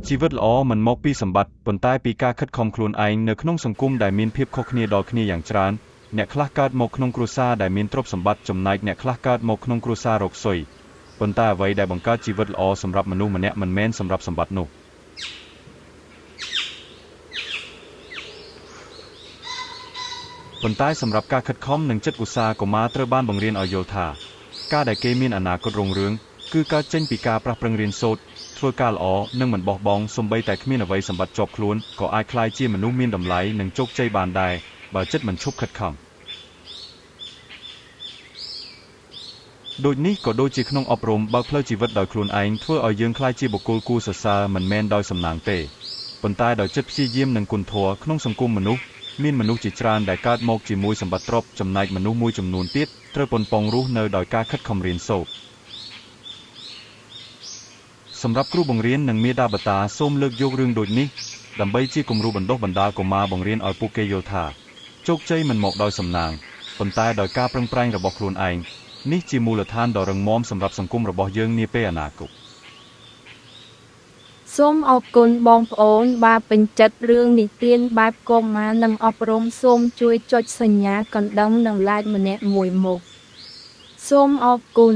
ชีวิตល្អមិនមកពីសម្បត្តិប៉ុន្តែពីការខិតខំខ្លួនឯងនៅក្នុងសង្គមដែលមានភាពខុសគ្នាដល់គ្នាយ៉ាងច្រើនអ្នកខ្លះកើតមកក្នុងគ្រួសារដែលមានទ្រព្យសម្បត្តិចំណែកអ្នកខ្លះកើតមកក្នុងគ្រួសាររកស៊ុយប៉ុន្តែអ្វីដែលបង្កើតជីវិតល្អសម្រាប់មនុស្សម្នាក់មិនមែនសម្រាប់សម្បត្តិនោះប៉ុន្តែសម្រាប់ការខិតខំនិងចិត្តឧស្សាហ៍កុមារត្រូវបានបង្រៀនឲ្យយល់ថាការដែលគេមានអនាគតរុងរឿងគឺកើតចេញពីការប្រឹងប្រែងរៀនសូត្រធ្វើការល្អនិងមិនបោះបង់សូម្បីតែគ្មានអ្វីសម្បត្តិជាប់ខ្លួនក៏អាចក្លាយជាមនុស្សមានតម្លៃនិងជោគជ័យបានដែរបើចិត្តមិនឈប់ខិតខំដូចនេះក៏ដូចជាក្នុងអប់រំបើកផ្លូវជីវិតដោយខ្លួនឯងធ្វើឲ្យយើងក្លាយជាបុគ្គលគួរសរសើរមិនមែនដោយសំណាងទេប៉ុន្តែដោយចិត្តព្យាយាមនិងគុណធម៌ក្នុងសង្គមមនុស្សមានមនុស្សជាច្រើនដែលកើតមកជាមួយសម្បត្តិទ្រព្យចំណែកមនុស្សមួយចំនួនទៀតត្រូវប៉ុនប៉ងរស់នៅដោយការខិតខំរៀនសូត្រសម្រាប់គ្រូបង្រៀននិងមាតាបតាសូមលើកយករឿងដូចនេះដើម្បីជាគំរូបណ្ដុះបណ្ដាលកុមារបង្រៀនឲ្យពួកគេយល់ថាជោគជ័យមិនមកដោយសំណាងប៉ុន្តែដោយការប្រឹងប្រែងរបស់ខ្លួនឯងនេះជាមូលដ្ឋានដ៏រឹងមាំសម្រាប់សង្គមរបស់យើងនាពេលអនាគតសូមអរគុណបងប្អូនបើពេញចិត្តរឿងនិទានបែបកុមារនិងអប់រំសូមជួយចុចសញ្ញាកណ្ដឹងនិង like ម្នាក់មួយមុខសូមអរគុណ